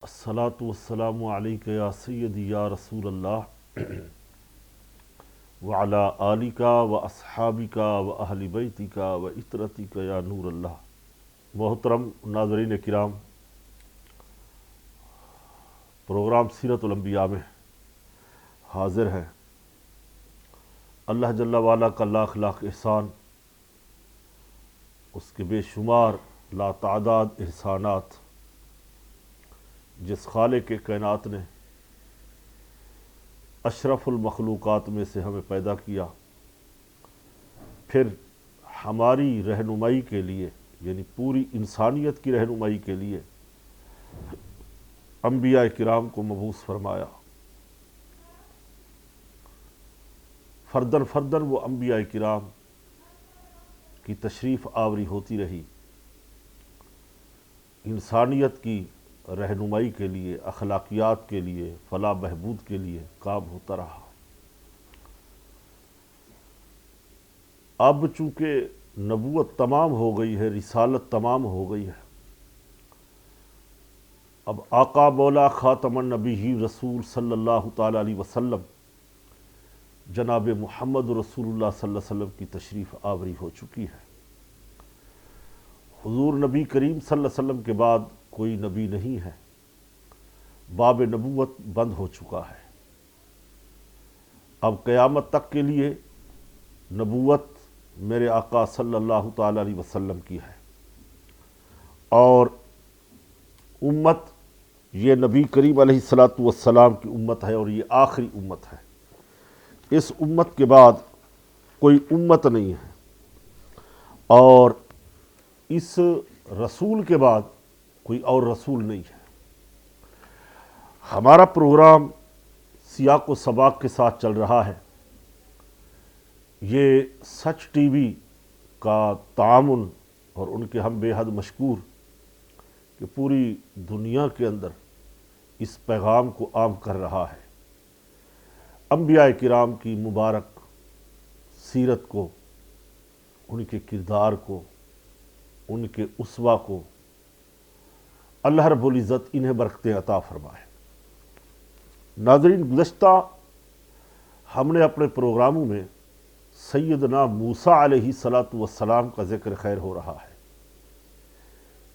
الصلاۃ والسلام علیک یا سیدی یا رسول اللہ وعلی آلک و اصحابک و اہل بیتک و اطرتک یا نور اللہ۔ محترم ناظرین کرام، پروگرام سیرت الانبیاء میں حاضر ہیں۔ اللہ جل وعلا کا لاکھ لاکھ احسان، اس کے بے شمار لاتعداد احسانات، جس خالق کے کائنات نے اشرف المخلوقات میں سے ہمیں پیدا کیا، پھر ہماری رہنمائی کے لیے، یعنی پوری انسانیت کی رہنمائی کے لیے انبیاء کرام کو مبعوث فرمایا۔ فردن فردن وہ انبیاء کرام کی تشریف آوری ہوتی رہی، انسانیت کی رہنمائی کے لیے، اخلاقیات کے لیے، فلاح بہبود کے لیے کام ہوتا رہا۔ اب چونکہ نبوت تمام ہو گئی ہے، رسالت تمام ہو گئی ہے، اب آقا مولا خاتم النبی رسول صلی اللہ تعالیٰ علیہ وسلم جناب محمد رسول اللہ صلی اللہ علیہ وسلم کی تشریف آوری ہو چکی ہے۔ حضور نبی کریم صلی اللہ علیہ وسلم کے بعد کوئی نبی نہیں ہے، باب نبوت بند ہو چکا ہے۔ اب قیامت تک کے لیے نبوت میرے آقا صلی اللہ تعالیٰ علیہ وسلم کی ہے، اور امت یہ نبی کریم علیہ الصلاۃ والسلام کی امت ہے، اور یہ آخری امت ہے۔ اس امت کے بعد کوئی امت نہیں ہے، اور اس رسول کے بعد کوئی اور رسول نہیں ہے۔ ہمارا پروگرام سیاق و سباق کے ساتھ چل رہا ہے۔ یہ سچ ٹی وی کا تعاون، اور ان کے ہم بے حد مشکور کہ پوری دنیا کے اندر اس پیغام کو عام کر رہا ہے، انبیاء کرام کی مبارک سیرت کو، ان کے کردار کو، ان کے اسوہ کو اللہ رب العزت انہیں برکتیں عطا فرمائے۔ ناظرین، گزشتہ ہم نے اپنے پروگراموں میں سیدنا موسیٰ علیہ الصلاۃ والسلام کا ذکر خیر ہو رہا ہے۔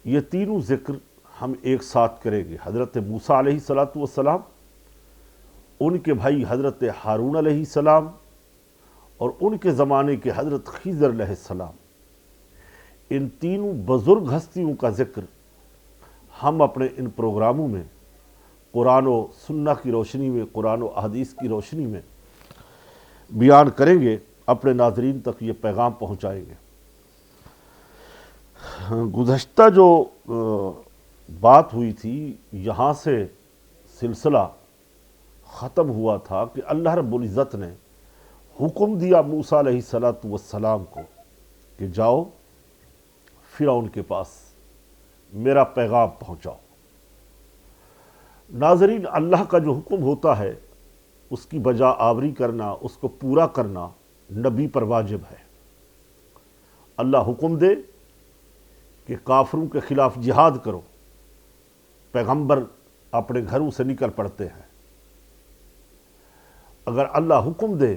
یہ تینوں ذکر ہم ایک ساتھ کریں گے۔ حضرت موسیٰ علیہ الصلاۃ والسلام، ان کے بھائی حضرت ہارون علیہ السلام، اور ان کے زمانے کے حضرت خضر علیہ السلام۔ ان تینوں بزرگ ہستیوں کا ذکر ہم اپنے ان پروگراموں میں قرآن و سنت کی روشنی میں، قرآن و احادیث کی روشنی میں بیان کریں گے، اپنے ناظرین تک یہ پیغام پہنچائیں گے۔ گزشتہ جو بات ہوئی تھی، یہاں سے سلسلہ ختم ہوا تھا کہ اللہ رب العزت نے حکم دیا موسیٰ علیہ الصلاۃ والسلام کو کہ جاؤ فرعون کے پاس، میرا پیغام پہنچاؤ۔ ناظرین، اللہ کا جو حکم ہوتا ہے اس کی بجا آوری کرنا، اس کو پورا کرنا نبی پر واجب ہے۔ اللہ حکم دے کہ کافروں کے خلاف جہاد کرو، پیغمبر اپنے گھروں سے نکل پڑتے ہیں۔ اگر اللہ حکم دے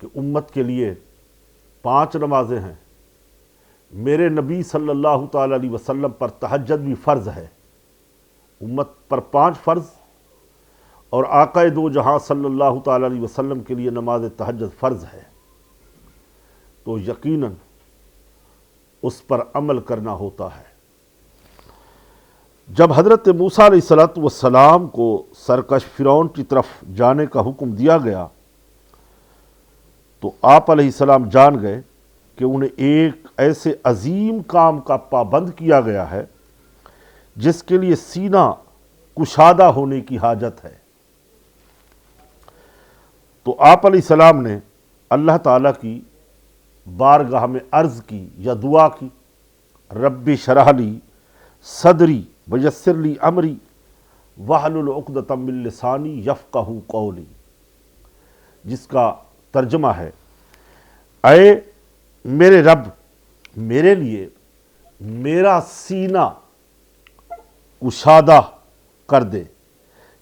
کہ امت کے لیے 5 نمازیں ہیں، میرے نبی صلی اللہ تعالیٰ علیہ وسلم پر تہجد بھی فرض ہے، امت پر 5 فرض، اور آقا دو جہاں صلی اللہ تعالیٰ علیہ وسلم کے لیے نماز تہجد فرض ہے، تو یقیناً اس پر عمل کرنا ہوتا ہے۔ جب حضرت موسیٰ علیہ الصلاۃ والسلام کو سرکش فرعون کی طرف جانے کا حکم دیا گیا، تو آپ علیہ السلام جان گئے کہ انہیں ایک ایسے عظیم کام کا پابند کیا گیا ہے جس کے لیے سینہ کشادہ ہونے کی حاجت ہے۔ تو آپ علیہ السلام نے اللہ تعالیٰ کی بارگاہ میں عرض کی یا دعا کی، رب اشرح لی صدری ویسر لی امری واحلل عقدۃ من لسانی یفقہوا قولی، جس کا ترجمہ ہے، اے میرے رب، میرے لیے میرا سینہ کشادہ کر دے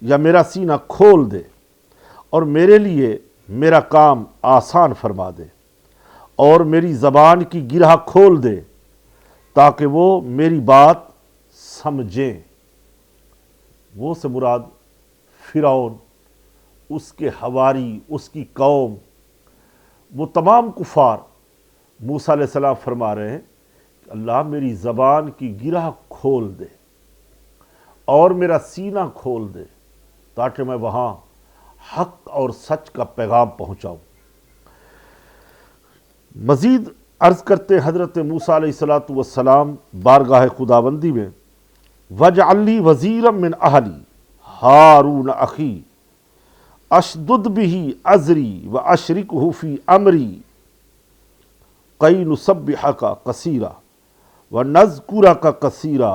یا میرا سینہ کھول دے اور میرے لیے میرا کام آسان فرما دے اور میری زبان کی گرہ کھول دے تاکہ وہ میری بات سمجھیں۔ وہ سے مراد فرعون، اس کے حواری، اس کی قوم، وہ تمام کفار موسیٰ علیہ السلام فرما رہے ہیں کہ اللہ میری زبان کی گرہ کھول دے اور میرا سینہ کھول دے تاکہ میں وہاں حق اور سچ کا پیغام پہنچاؤں۔ مزید عرض کرتے حضرت موسیٰ علیہ السلام بارگاہ خداوندی میں وَاجْعَلْ لِي وَزِيرًا مِّنْ أَهْلِي هَارُونَ أَخِي أَشْدُدْ بِهِ أَزْرِي وَأَشْرِكْهُ فِي أَمْرِي كَيْ نُسَبِّحَكَ كَثِيرًا وَنَذْكُرَكَ كَثِيرًا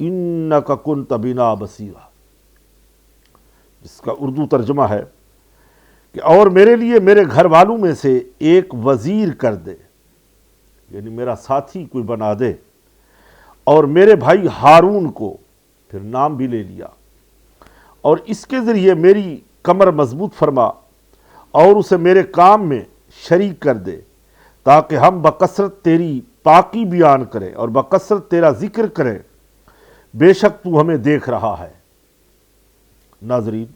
إِنَّكَ كُنْتَ بِنَا بَصِيرًا، جس کا اردو ترجمہ ہے کہ اور میرے لیے میرے گھر والوں میں سے ایک وزیر کر دے، یعنی میرا ساتھی کوئی بنا دے، اور میرے بھائی ہارون کو پھر نام بھی لے لیا، اور اس کے ذریعے میری کمر مضبوط فرما اور اسے میرے کام میں شریک کر دے تاکہ ہم بکثرت تیری پاکی بیان کریں اور بکثرت تیرا ذکر کریں، بے شک تو ہمیں دیکھ رہا ہے۔ ناظرین،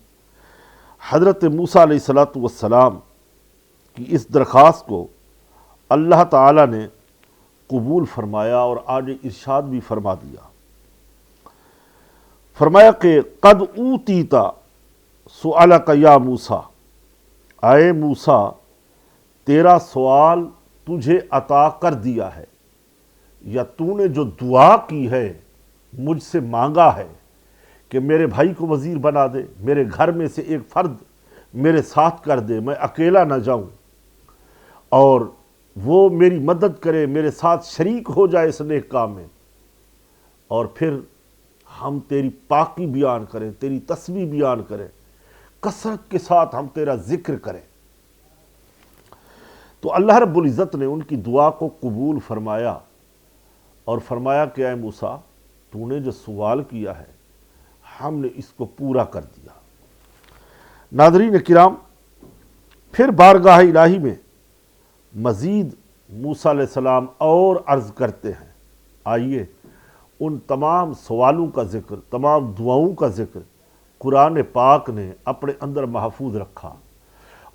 حضرت موسیٰ علیہ السلام کی اس درخواست کو اللہ تعالیٰ نے قبول فرمایا اور آگے ارشاد بھی فرما دیا، فرمایا کہ قد اوتیت سؤلک یا موسیٰ، اے موسیٰ تیرا سوال تجھے عطا کر دیا ہے، یا تو نے جو دعا کی ہے مجھ سے مانگا ہے کہ میرے بھائی کو وزیر بنا دے، میرے گھر میں سے ایک فرد میرے ساتھ کر دے، میں اکیلا نہ جاؤں، اور وہ میری مدد کرے، میرے ساتھ شریک ہو جائے اس نیک کام میں، اور پھر ہم تیری پاکی بیان کریں، تیری تسبیح بیان کریں، کثرت کے ساتھ ہم تیرا ذکر کریں۔ تو اللہ رب العزت نے ان کی دعا کو قبول فرمایا اور فرمایا کہ اے موسیٰ تو نے جو سوال کیا ہے ہم نے اس کو پورا کر دیا۔ ناظرین کرام، پھر بارگاہ الہی میں مزید موسیٰ علیہ السلام اور عرض کرتے ہیں، آئیے ان تمام سوالوں کا ذکر، تمام دعاؤں کا ذکر قرآن پاک نے اپنے اندر محفوظ رکھا،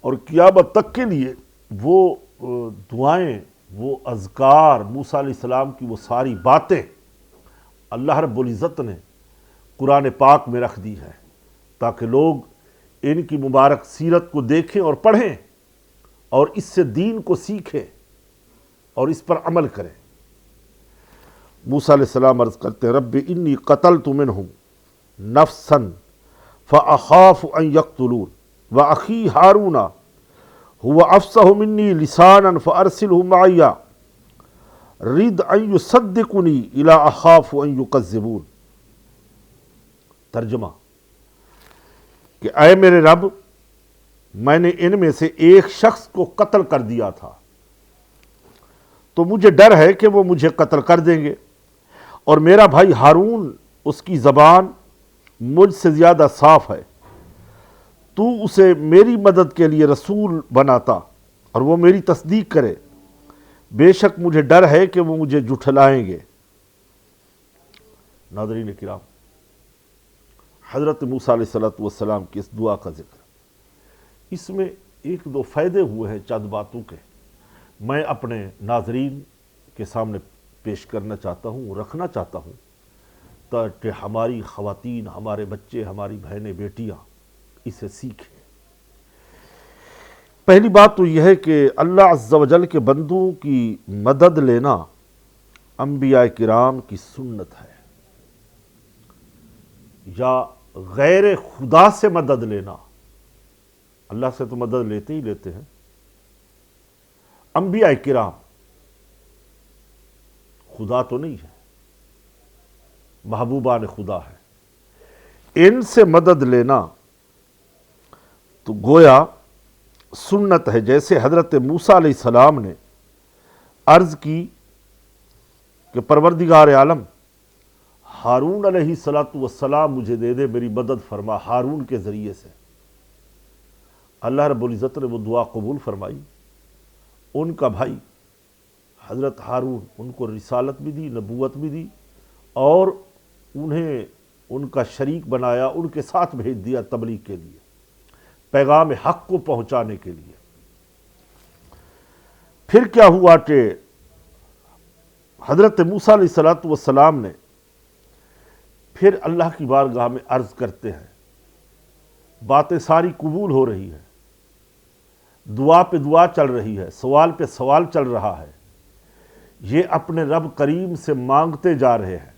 اور قیامت تک کے لیے وہ دعائیں، وہ اذکار، موسیٰ علیہ السلام کی وہ ساری باتیں اللہ رب العزت نے قرآن پاک میں رکھ دی ہے تاکہ لوگ ان کی مبارک سیرت کو دیکھیں اور پڑھیں اور اس سے دین کو سیکھیں اور اس پر عمل کریں۔ موسیٰ علیہ السلام عرض کرتے ہیں رب انی قتلت منہم نفسا فاخاف ان یقتلون واخی ہارون هو افصح منی لسانا فارسلہ معی رد ان یصدقنی الی اخاف ان یکذبون۔ ترجمہ کہ اے میرے رب، میں نے ان میں سے ایک شخص کو قتل کر دیا تھا، تو مجھے ڈر ہے کہ وہ مجھے قتل کر دیں گے، اور میرا بھائی ہارون اس کی زبان مجھ سے زیادہ صاف ہے، تو اسے میری مدد کے لیے رسول بناتا اور وہ میری تصدیق کرے، بے شک مجھے ڈر ہے کہ وہ مجھے جھٹلائیں گے۔ ناظرین کرام، حضرت موسیٰ علیہ السلام کی اس دعا کا ذکر، اس میں ایک دو فائدے ہوئے ہیں چند باتوں کے، میں اپنے ناظرین کے سامنے پیش کرنا چاہتا ہوں، رکھنا چاہتا ہوں تاکہ ہماری خواتین، ہمارے بچے، ہماری بہنیں، بیٹیاں اسے سیکھیں۔ پہلی بات تو یہ ہے کہ اللہ عز و جل کے بندوں کی مدد لینا انبیاء کرام کی سنت ہے، یا غیر خدا سے مدد لینا، اللہ سے تو مدد لیتے ہی لیتے ہیں، انبیاء کرام خدا تو نہیں ہے، محبوبان خدا ہے، ان سے مدد لینا تو گویا سنت ہے۔ جیسے حضرت موسیٰ علیہ السلام نے عرض کی کہ پروردگار عالم، ہارون علیہ السلام مجھے دے دے، میری مدد فرما ہارون کے ذریعے سے۔ اللہ رب العزت نے وہ دعا قبول فرمائی، ان کا بھائی حضرت ہارون ان کو رسالت بھی دی، نبوت بھی دی، اور انہیں ان کا شریک بنایا، ان کے ساتھ بھیج دیا تبلیغ کے لیے، پیغام حق کو پہنچانے کے لیے۔ پھر کیا ہوا کہ حضرت موسیٰ علیہ السلام نے پھر اللہ کی بارگاہ میں عرض کرتے ہیں، باتیں ساری قبول ہو رہی ہیں، دعا پہ دعا چل رہی ہے، سوال پہ سوال چل رہا ہے، یہ اپنے رب کریم سے مانگتے جا رہے ہیں۔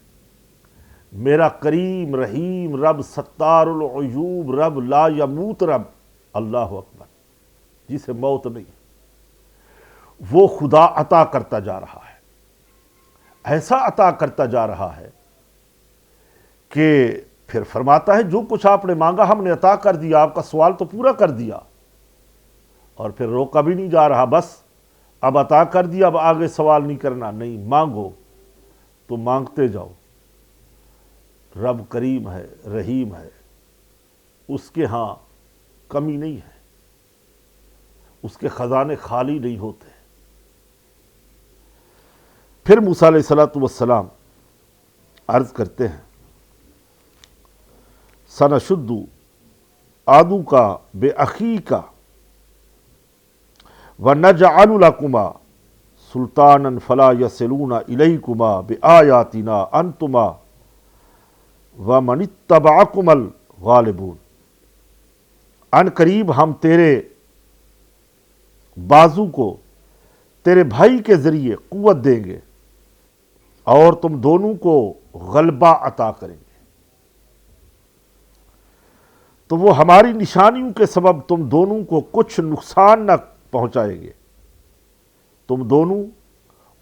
میرا کریم رحیم رب، ستار العیوب رب، لا یموت رب، اللہ اکبر، جسے موت نہیں، وہ خدا عطا کرتا جا رہا ہے، ایسا عطا کرتا جا رہا ہے کہ پھر فرماتا ہے جو کچھ آپ نے مانگا ہم نے عطا کر دیا، آپ کا سوال تو پورا کر دیا، اور پھر روکا بھی نہیں جا رہا، بس اب عطا کر دیا، اب آگے سوال نہیں کرنا، نہیں، مانگو تو مانگتے جاؤ۔ رب کریم ہے، رحیم ہے، اس کے ہاں کمی نہیں ہے، اس کے خزانے خالی نہیں ہوتے۔ پھر موسیٰ علیہ السلام عرض کرتے ہیں، سَنَشُدُّ عَضُدَكَ بِأَخِيكَ وَنَجْعَلُ لَكُمَا سُلْطَانًا فَلَا يَصِلُونَ إِلَيْكُمَا بِآيَاتِنَا أَنْتُمَا وَمَنِ اتَّبَعَكُمَ الْغَالِبُونَ۔ ان قریب ہم تیرے بازو کو تیرے بھائی کے ذریعے قوت دیں گے اور تم دونوں کو غلبہ عطا کریں گے، تو وہ ہماری نشانیوں کے سبب تم دونوں کو کچھ نقصان نہ پہنچائیں گے، تم دونوں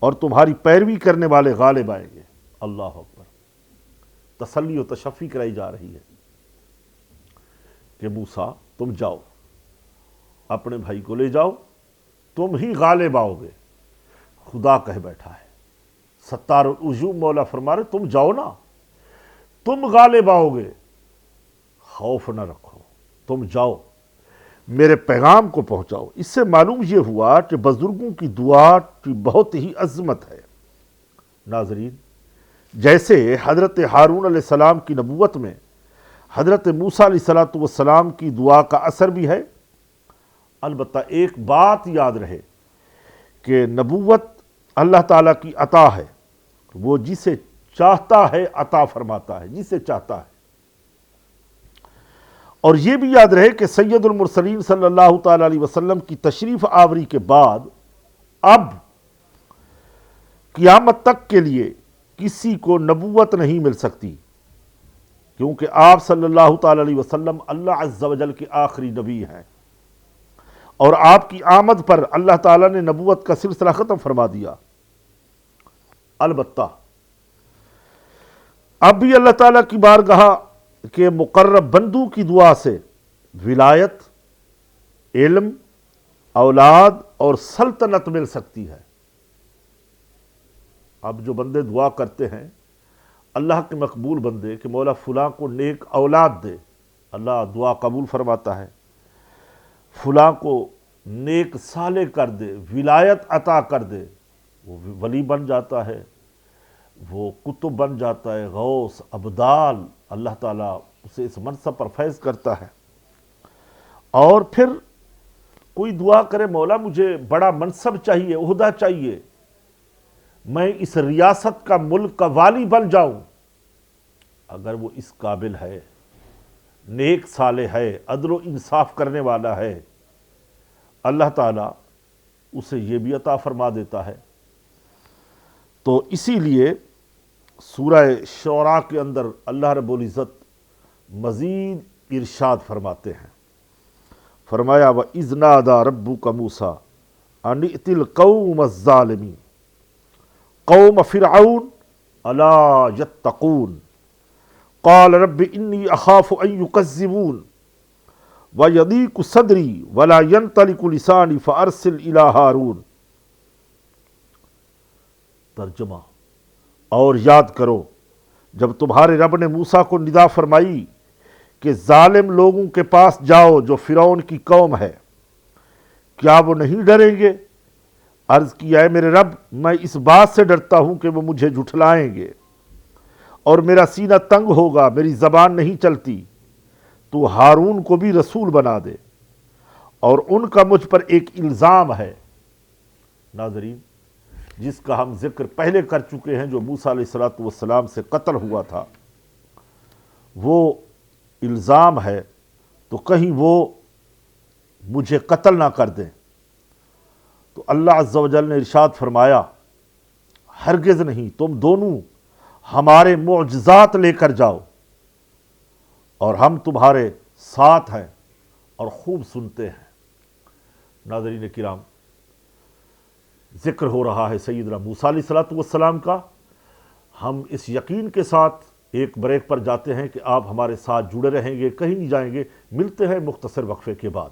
اور تمہاری پیروی کرنے والے غالب آئیں گے۔ اللہ اکبر، تسلی و تشفی کرائی جا رہی ہے کہ موسیٰ تم جاؤ، اپنے بھائی کو لے جاؤ، تم ہی غالب آؤ گے۔ خدا کہہ بیٹھا ہے، ستار العیوب مولا فرما رہے تم جاؤ نا، تم غالب آؤ گے، خوف نہ رکھو، تم جاؤ میرے پیغام کو پہنچاؤ۔ اس سے معلوم یہ ہوا کہ بزرگوں کی دعا کی بہت ہی عظمت ہے۔ ناظرین، جیسے حضرت ہارون علیہ السلام کی نبوت میں حضرت موسیٰ علیہ السلام کی دعا کا اثر بھی ہے، البتہ ایک بات یاد رہے کہ نبوت اللہ تعالیٰ کی عطا ہے، وہ جسے چاہتا ہے عطا فرماتا ہے، جسے چاہتا ہے۔ اور یہ بھی یاد رہے کہ سید المرسلین صلی اللہ تعالیٰ علیہ وسلم کی تشریف آوری کے بعد اب قیامت تک کے لیے کسی کو نبوت نہیں مل سکتی، کیونکہ آپ صلی اللہ تعالیٰ علیہ وسلم اللہ عز و جل کے آخری نبی ہیں، اور آپ کی آمد پر اللہ تعالیٰ نے نبوت کا سلسلہ ختم فرما دیا۔ البتہ اب بھی اللہ تعالیٰ کی بارگاہ کے مقرب بندوں کی دعا سے ولایت، علم، اولاد اور سلطنت مل سکتی ہے۔ اب جو بندے دعا کرتے ہیں، اللہ کے مقبول بندے کہ مولا فلاں کو نیک اولاد دے، اللہ دعا قبول فرماتا ہے، فلاں کو نیک صالح کر دے، ولایت عطا کر دے، وہ ولی بن جاتا ہے، وہ قطب بن جاتا ہے، غوث، ابدال، اللہ تعالیٰ اسے اس منصب پر فیض کرتا ہے۔ اور پھر کوئی دعا کرے مولا مجھے بڑا منصب چاہیے، عہدہ چاہیے، میں اس ریاست کا، ملک کا والی بن جاؤں، اگر وہ اس قابل ہے، نیک صالح ہے، عدل و انصاف کرنے والا ہے، اللہ تعالیٰ اسے یہ بھی عطا فرما دیتا ہے۔ تو اسی لیے سورہ شعراء کے اندر اللہ رب العزت مزید ارشاد فرماتے ہیں، فرمایا وَإِذْ نَادَى رَبُّكَ مُوسَىٰ أَنِ ائْتِ الْقَوْمَ الظَّالِمِينَ قوم فرعون أَلَا يَتَّقُونَ قَالَ رَبِّ إِنِّي أَخَافُ أَن يُكَذِّبُونِ وَيَضِيقُ صَدْرِي وَلَا يَنطَلِقُ لِسَانِي فَأَرْسِلْ إِلَىٰ ہارون۔ ترجمہ، اور یاد کرو جب تمہارے رب نے موسیٰ کو ندا فرمائی کہ ظالم لوگوں کے پاس جاؤ جو فرعون کی قوم ہے، کیا وہ نہیں ڈریں گے؟ عرض کیا ہے میرے رب، میں اس بات سے ڈرتا ہوں کہ وہ مجھے جھٹلائیں گے اور میرا سینہ تنگ ہوگا، میری زبان نہیں چلتی۔ تو ہارون کو بھی رسول بنا دے، اور ان کا مجھ پر ایک الزام ہے۔ ناظرین، جس کا ہم ذکر پہلے کر چکے ہیں، جو موسیٰ علیہ السلام سے قتل ہوا تھا، وہ الزام ہے، تو کہیں وہ مجھے قتل نہ کر دیں۔ تو اللہ عز و جل نے ارشاد فرمایا، ہرگز نہیں، تم دونوں ہمارے معجزات لے کر جاؤ اور ہم تمہارے ساتھ ہیں اور خوب سنتے ہیں۔ ناظرین کرام، ذکر ہو رہا ہے سیدنا موسیٰ علیہ السلام کا۔ ہم اس یقین کے ساتھ ایک بریک پر جاتے ہیں کہ آپ ہمارے ساتھ جڑے رہیں گے، کہیں نہیں جائیں گے۔ ملتے ہیں مختصر وقفے کے بعد۔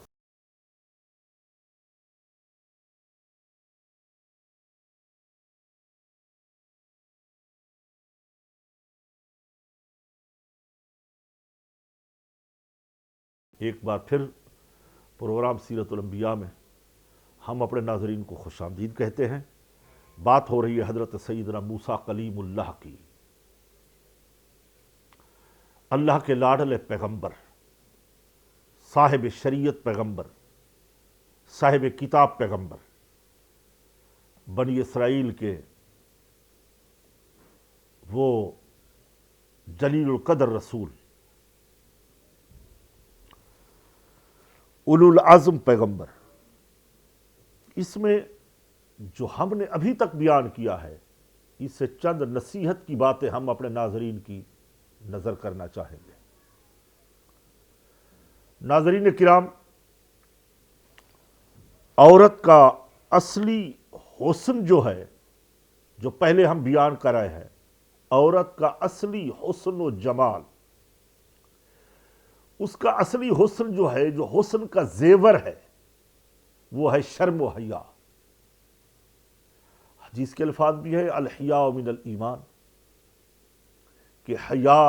ایک بار پھر پروگرام سیرت الانبیاء میں ہم اپنے ناظرین کو خوش آمدید کہتے ہیں۔ بات ہو رہی ہے حضرت سیدنا موسیٰ کلیم اللہ کی، اللہ کے لاڈلے پیغمبر، صاحب شریعت پیغمبر، صاحب کتاب پیغمبر، بنی اسرائیل کے وہ جلیل القدر رسول، اولو العزم پیغمبر۔ اس میں جو ہم نے ابھی تک بیان کیا ہے، اس سے چند نصیحت کی باتیں ہم اپنے ناظرین کی نظر کرنا چاہیں گے۔ ناظرین کرام، عورت کا اصلی حسن جو ہے، جو پہلے ہم بیان کر رہے ہیں، عورت کا اصلی حسن و جمال، اس کا اصلی حسن جو ہے، جو حسن کا زیور ہے، وہ ہے شرم و حیا۔ حدیث کے الفاظ بھی ہے، الحیاء من الایمان، کہ حیا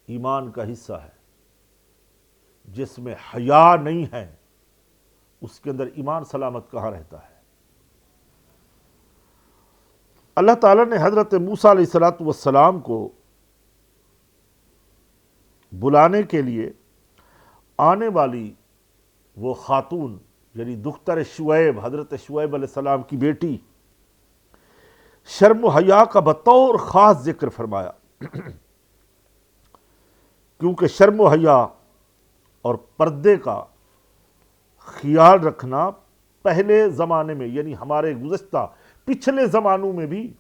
ایمان کا حصہ ہے۔ جس میں حیا نہیں ہے، اس کے اندر ایمان سلامت کہاں رہتا ہے؟ اللہ تعالیٰ نے حضرت موسیٰ علیہ السلام کو بلانے کے لیے آنے والی وہ خاتون، یعنی دختر شعیب، حضرت شعیب علیہ السلام کی بیٹی، شرم و حیا کا بطور خاص ذکر فرمایا، کیونکہ شرم و حیا اور پردے کا خیال رکھنا پہلے زمانے میں، یعنی ہمارے گزشتہ پچھلے زمانوں میں بھی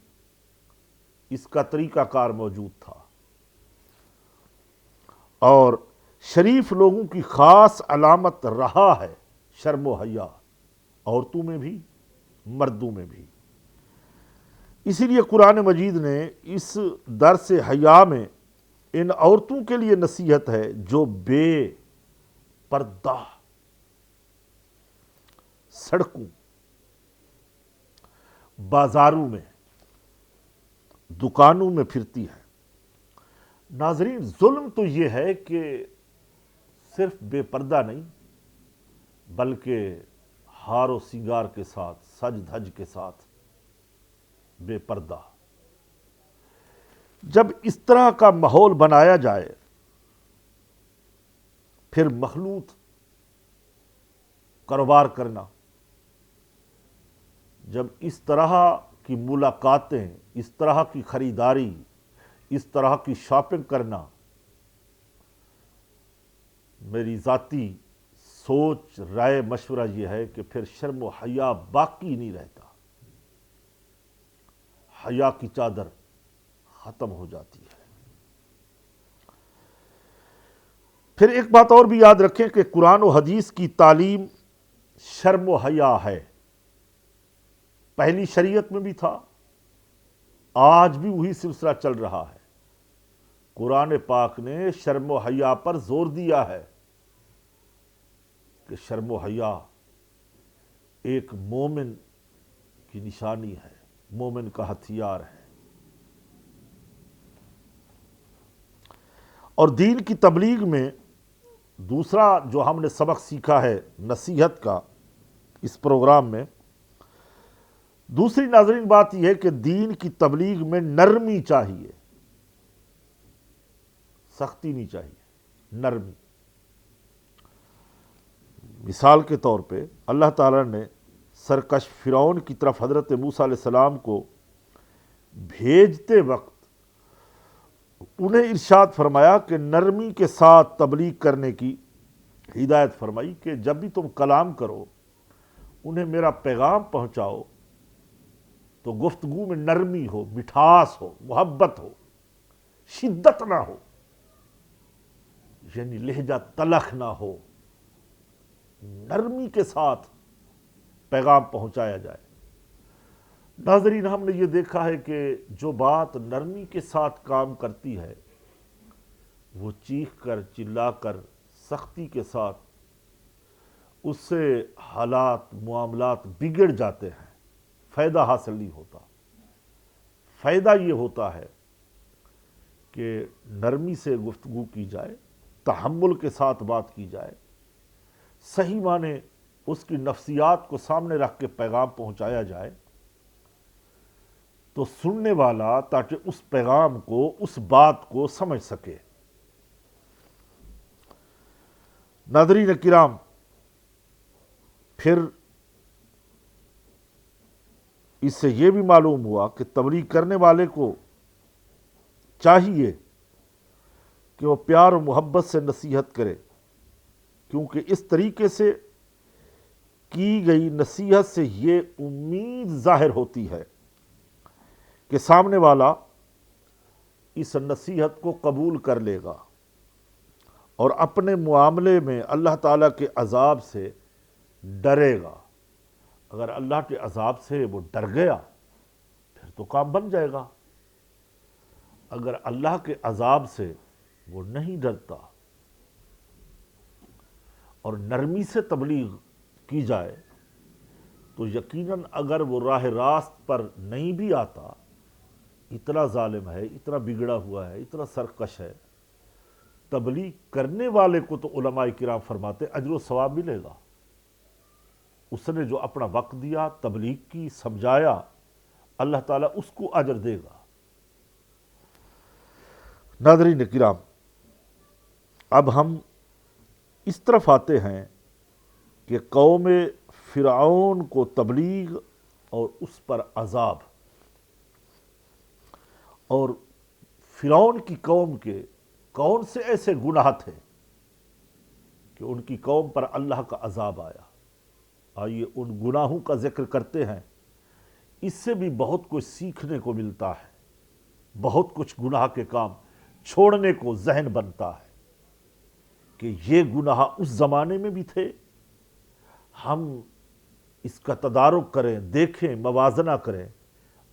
اس کا طریقہ کار موجود تھا، اور شریف لوگوں کی خاص علامت رہا ہے شرم و حیا، عورتوں میں بھی مردوں میں بھی۔ اسی لیے قرآن مجید نے اس درس حیا میں ان عورتوں کے لیے نصیحت ہے جو بے پردہ سڑکوں، بازاروں میں، دکانوں میں پھرتی ہے۔ ناظرین، ظلم تو یہ ہے کہ صرف بے پردہ نہیں، بلکہ ہار و سنگار کے ساتھ، سج دھج کے ساتھ بے پردہ۔ جب اس طرح کا ماحول بنایا جائے، پھر مخلوط کاروبار کرنا، جب اس طرح کی ملاقاتیں، اس طرح کی خریداری، اس طرح کی شاپنگ کرنا، میری ذاتی سوچ، رائے، مشورہ یہ ہے کہ پھر شرم و حیا باقی نہیں رہتا، حیا کی چادر ختم ہو جاتی ہے۔ پھر ایک بات اور بھی یاد رکھیں کہ قرآن و حدیث کی تعلیم شرم و حیا ہے۔ پہلی شریعت میں بھی تھا، آج بھی وہی سلسلہ چل رہا ہے۔ قرآن پاک نے شرم و حیا پر زور دیا ہے کہ شرم و حیا ایک مومن کی نشانی ہے، مومن کا ہتھیار ہے۔ اور دین کی تبلیغ میں دوسرا جو ہم نے سبق سیکھا ہے نصیحت کا اس پروگرام میں، دوسری ناظرین بات یہ ہے کہ دین کی تبلیغ میں نرمی چاہیے، سختی نہیں چاہیے، نرمی۔ مثال کے طور پہ اللہ تعالیٰ نے سرکش فرعون کی طرف حضرت موسیٰ علیہ السلام کو بھیجتے وقت انہیں ارشاد فرمایا کہ نرمی کے ساتھ تبلیغ کرنے کی ہدایت فرمائی کہ جب بھی تم کلام کرو، انہیں میرا پیغام پہنچاؤ تو گفتگو میں نرمی ہو، مٹھاس ہو، محبت ہو، شدت نہ ہو، یعنی لہجہ تلخ نہ ہو، نرمی کے ساتھ پیغام پہنچایا جائے۔ ناظرین، ہم نے یہ دیکھا ہے کہ جو بات نرمی کے ساتھ کام کرتی ہے وہ چیخ کر چلا کر سختی کے ساتھ اس سے حالات معاملات بگڑ جاتے ہیں، فائدہ حاصل نہیں ہوتا۔ فائدہ یہ ہوتا ہے کہ نرمی سے گفتگو کی جائے، تحمل کے ساتھ بات کی جائے، صحیح معنی اس کی نفسیات کو سامنے رکھ کے پیغام پہنچایا جائے تو سننے والا تاکہ اس پیغام کو، اس بات کو سمجھ سکے۔ ناظرین کرام، پھر اس سے یہ بھی معلوم ہوا کہ تبلیغ کرنے والے کو چاہیے کہ وہ پیار و محبت سے نصیحت کرے، کیونکہ اس طریقے سے کی گئی نصیحت سے یہ امید ظاہر ہوتی ہے کہ سامنے والا اس نصیحت کو قبول کر لے گا اور اپنے معاملے میں اللہ تعالیٰ کے عذاب سے ڈرے گا۔ اگر اللہ کے عذاب سے وہ ڈر گیا پھر تو کام بن جائے گا۔ اگر اللہ کے عذاب سے وہ نہیں ڈرتا اور نرمی سے تبلیغ کی جائے تو یقیناً اگر وہ راہ راست پر نہیں بھی آتا، اتنا ظالم ہے، اتنا بگڑا ہوا ہے، اتنا سرکش ہے، تبلیغ کرنے والے کو تو علماء کرام فرماتے اجر و ثواب ملے گا۔ اس نے جو اپنا وقت دیا، تبلیغ کی، سمجھایا، اللہ تعالیٰ اس کو اجر دے گا۔ ناظرین کرام، اب ہم اس طرف آتے ہیں کہ قوم فرعون کو تبلیغ اور اس پر عذاب، اور فرعون کی قوم کے کون سے ایسے گناہ تھے کہ ان کی قوم پر اللہ کا عذاب آیا۔ آئیے ان گناہوں کا ذکر کرتے ہیں، اس سے بھی بہت کچھ سیکھنے کو ملتا ہے، بہت کچھ گناہ کے کام چھوڑنے کو ذہن بنتا ہے کہ یہ گناہ اس زمانے میں بھی تھے، ہم اس کا تدارک کریں، دیکھیں، موازنہ کریں،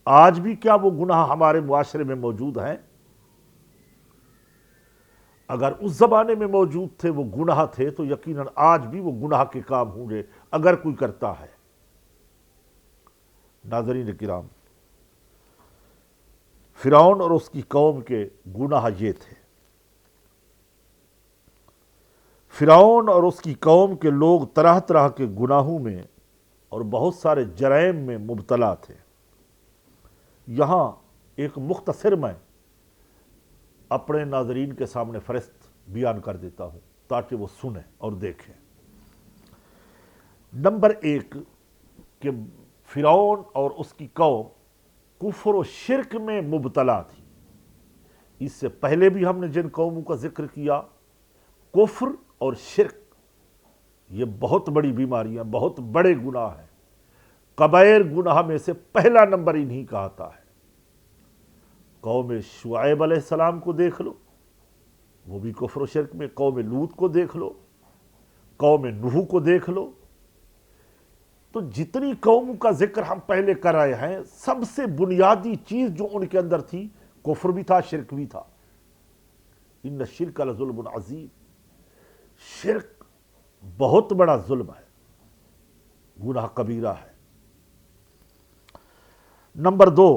آج بھی کیا وہ گناہ ہمارے معاشرے میں موجود ہیں؟ اگر اس زمانے میں موجود تھے، وہ گناہ تھے، تو یقیناً آج بھی وہ گناہ کے کام ہوں گے اگر کوئی کرتا ہے۔ ناظرین کرام، فرعون اور اس کی قوم کے گناہ یہ تھے۔ فرعون اور اس کی قوم کے لوگ طرح طرح کے گناہوں میں اور بہت سارے جرائم میں مبتلا تھے۔ یہاں ایک مختصر میں اپنے ناظرین کے سامنے فہرست بیان کر دیتا ہوں تاکہ وہ سنیں اور دیکھیں۔ نمبر 1 کہ فرعون اور اس کی قوم کفر و شرک میں مبتلا تھی۔ اس سے پہلے بھی ہم نے جن قوموں کا ذکر کیا، کفر اور شرک یہ بہت بڑی بیماریاں، بہت بڑے گناہ ہیں۔ کبائر گناہ میں سے پہلا نمبر انہی کا آتا ہے۔ قوم شعیب علیہ السلام کو دیکھ لو، وہ بھی کفر و شرک میں، قوم لوط کو دیکھ لو، قوم نوح کو دیکھ لو۔ تو جتنی قوموں کا ذکر ہم پہلے کر رہے ہیں، سب سے بنیادی چیز جو ان کے اندر تھی، کفر بھی تھا، شرک بھی تھا۔ ان الشرک لظلم عظیم، شرک بہت بڑا ظلم ہے، گناہ کبیرہ ہے۔ نمبر 2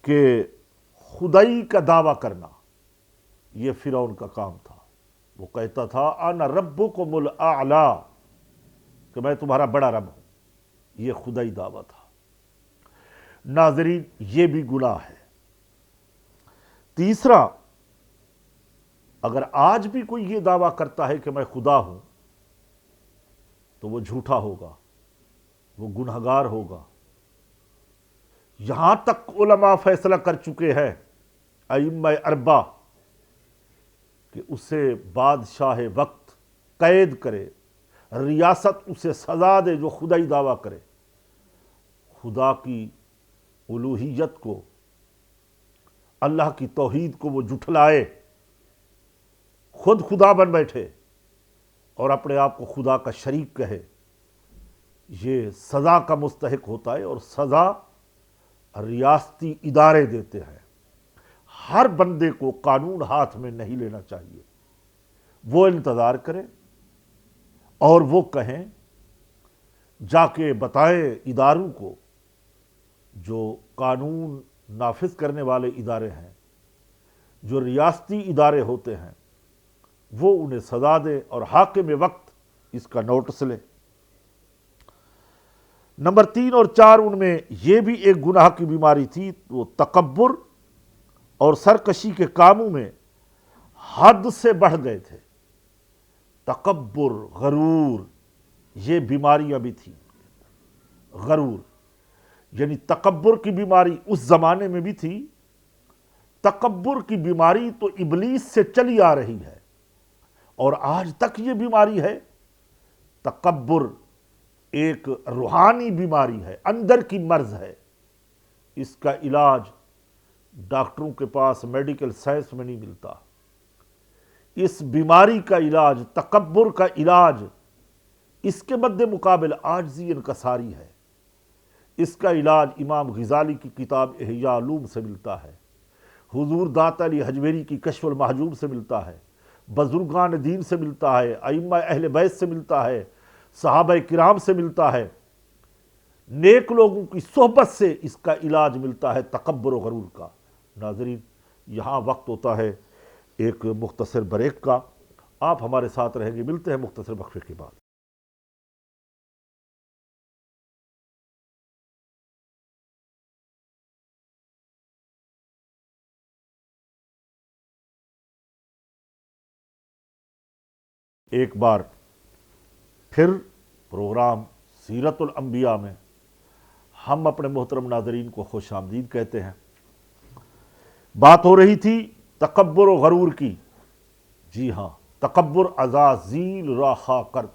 کہ خدائی کا دعویٰ کرنا، یہ فرعون کا کام تھا. وہ کہتا تھا انا ربکم الاعلی، کہ میں تمہارا بڑا رب ہوں. یہ خدائی دعویٰ تھا. ناظرین یہ بھی گناہ ہے. تیسرا، اگر آج بھی کوئی یہ دعویٰ کرتا ہے کہ میں خدا ہوں تو وہ جھوٹا ہوگا، وہ گنہگار ہوگا. یہاں تک علماء فیصلہ کر چکے ہیں، ائمہ اربعہ، کہ اسے بادشاہ وقت قید کرے، ریاست اسے سزا دے جو خدائی دعویٰ کرے، خدا کی الوہیت کو، اللہ کی توحید کو وہ جھٹلائے، خود خدا بن بیٹھے اور اپنے آپ کو خدا کا شریک کہے. یہ سزا کا مستحق ہوتا ہے، اور سزا ریاستی ادارے دیتے ہیں. ہر بندے کو قانون ہاتھ میں نہیں لینا چاہیے. وہ انتظار کرے اور وہ کہیں، جا کے بتائیں اداروں کو، جو قانون نافذ کرنے والے ادارے ہیں، جو ریاستی ادارے ہوتے ہیں، وہ انہیں سزا دے اور حاکم وقت اس کا نوٹس لے. نمبر 3 اور 4 ان میں یہ بھی ایک گناہ کی بیماری تھی. وہ تکبر اور سرکشی کے کاموں میں حد سے بڑھ گئے تھے. تکبر، غرور، یہ بیماریاں بھی تھیں. غرور یعنی تکبر کی بیماری اس زمانے میں بھی تھی. تکبر کی بیماری تو ابلیس سے چلی آ رہی ہے اور آج تک یہ بیماری ہے. تکبر ایک روحانی بیماری ہے، اندر کی مرض ہے. اس کا علاج ڈاکٹروں کے پاس میڈیکل سائنس میں نہیں ملتا. اس بیماری کا علاج، تکبر کا علاج، اس کے مد مقابل عاجزی انکساری ہے. اس کا علاج امام غزالی کی کتاب احیاء علوم سے ملتا ہے، حضور داتا علی حجویری کی کشف المحجوب سے ملتا ہے، بزرگان دین سے ملتا ہے، ائمہ اہل بیت سے ملتا ہے، صحابہ کرام سے ملتا ہے. نیک لوگوں کی صحبت سے اس کا علاج ملتا ہے تکبر و غرور کا. ناظرین یہاں وقت ہوتا ہے ایک مختصر بریک کا. آپ ہمارے ساتھ رہیں گے. ملتے ہیں مختصر وقفے کے بعد. ایک بار پھر پروگرام سیرت الانبیاء میں ہم اپنے محترم ناظرین کو خوش آمدید کہتے ہیں. بات ہو رہی تھی تکبر و غرور کی. جی ہاں، تکبر عزازیل راخا کرد،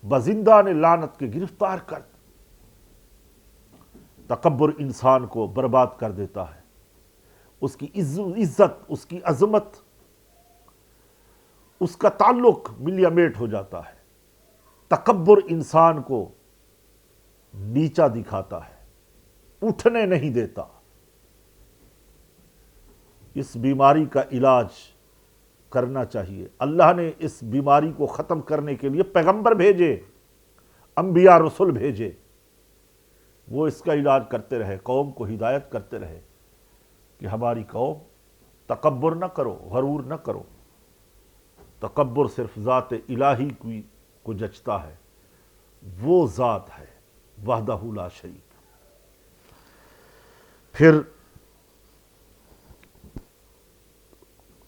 بزندان لعنت کے گرفتار کرد. تکبر انسان کو برباد کر دیتا ہے. اس کی عزت، اس کی عظمت، اس کا تعلق ملیا میٹ ہو جاتا ہے. تکبر انسان کو نیچا دکھاتا ہے، اٹھنے نہیں دیتا. اس بیماری کا علاج کرنا چاہیے. اللہ نے اس بیماری کو ختم کرنے کے لیے پیغمبر بھیجے، انبیاء رسول بھیجے. وہ اس کا علاج کرتے رہے، قوم کو ہدایت کرتے رہے کہ ہماری قوم تکبر نہ کرو، غرور نہ کرو. تکبر صرف ذات الہی کو جچتا ہے. وہ ذات ہے وحدہ لا شریک. پھر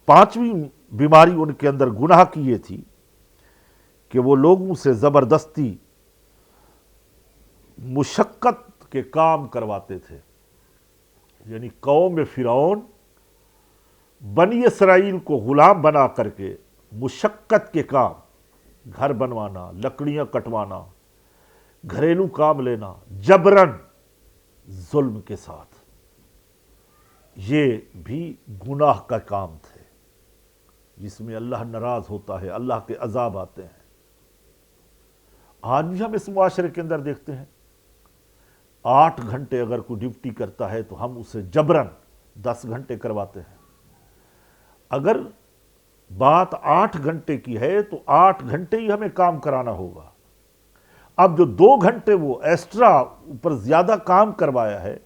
5ویں بیماری ان کے اندر گناہ کی یہ تھی کہ وہ لوگوں سے زبردستی مشقت کے کام کرواتے تھے. یعنی قوم فرعون بنی اسرائیل کو غلام بنا کر کے مشقت کے کام، گھر بنوانا، لکڑیاں کٹوانا، گھریلو کام لینا، جبراً ظلم کے ساتھ، یہ بھی گناہ کا کام تھے جس میں اللہ ناراض ہوتا ہے، اللہ کے عذاب آتے ہیں. آج بھی ہم اس معاشرے کے اندر دیکھتے ہیں 8 گھنٹے اگر کوئی ڈیوٹی کرتا ہے تو ہم اسے جبراً 10 گھنٹے کرواتے ہیں. اگر بات 8 گھنٹے کی ہے تو 8 گھنٹے ہی ہمیں کام کرانا ہوگا. اب جو 2 گھنٹے وہ ایکسٹرا اوپر زیادہ کام کروایا ہے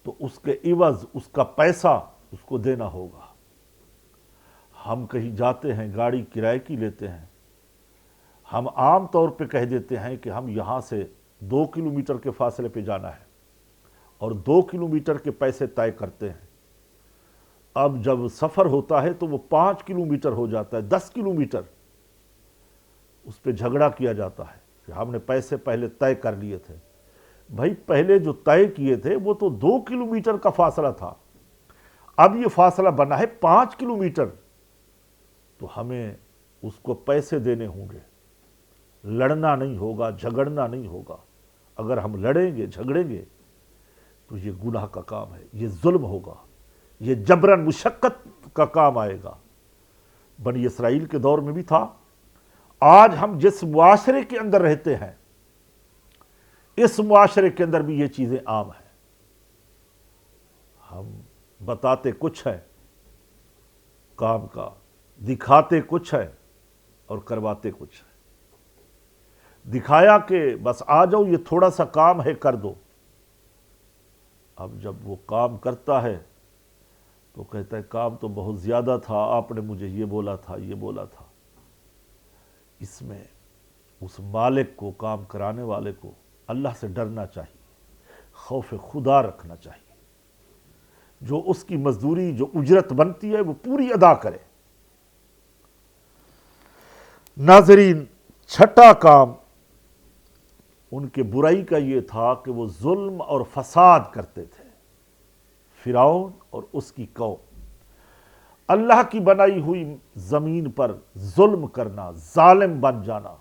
تو اس کے عوض، اس کا پیسہ اس کو دینا ہوگا. ہم کہیں جاتے ہیں گاڑی کرائے کی لیتے ہیں، ہم عام طور پہ کہہ دیتے ہیں کہ ہم یہاں سے 2 کلومیٹر کے فاصلے پہ جانا ہے اور 2 کلومیٹر کے پیسے طے کرتے ہیں۔ اب جب سفر ہوتا ہے تو وہ 5 کلومیٹر ہو جاتا ہے، 10 کلومیٹر، اس پہ جھگڑا کیا جاتا ہے کہ ہم نے پیسے پہلے طے کر لیے تھے۔ بھائی پہلے جو طے کیے تھے وہ تو 2 کلومیٹر کا فاصلہ تھا، اب یہ فاصلہ بنا ہے 5 کلومیٹر، تو ہمیں اس کو پیسے دینے ہوں گے، لڑنا نہیں ہوگا، جھگڑنا نہیں ہوگا۔ اگر ہم لڑیں گے جھگڑیں گے تو یہ گناہ کا کام ہے، یہ ظلم ہوگا، یہ جبراً مشقت کا کام آئے گا۔ بنی اسرائیل کے دور میں بھی تھا۔ آج ہم جس معاشرے کے اندر رہتے ہیں اس معاشرے کے اندر بھی یہ چیزیں عام ہیں۔ ہم بتاتے کچھ ہے کام کا، دکھاتے کچھ ہے اور کرواتے کچھ ہے۔ دکھایا کہ بس آ جاؤ، یہ تھوڑا سا کام ہے کر دو، اب جب وہ کام کرتا ہے تو کہتا ہے کام تو بہت زیادہ تھا، آپ نے مجھے یہ بولا تھا یہ بولا تھا۔ اس میں اس مالک کو، کام کرانے والے کو اللہ سے ڈرنا چاہیے، خوف خدا رکھنا چاہیے، جو اس کی مزدوری، جو اجرت بنتی ہے وہ پوری ادا کرے۔ ناظرین، چھٹا کام ان کے برائی کا یہ تھا کہ وہ ظلم اور فساد کرتے تھے۔ فرعون اور اس کی قوم اللہ کی بنائی ہوئی زمین پر ظلم کرنا، ظالم بن جانا،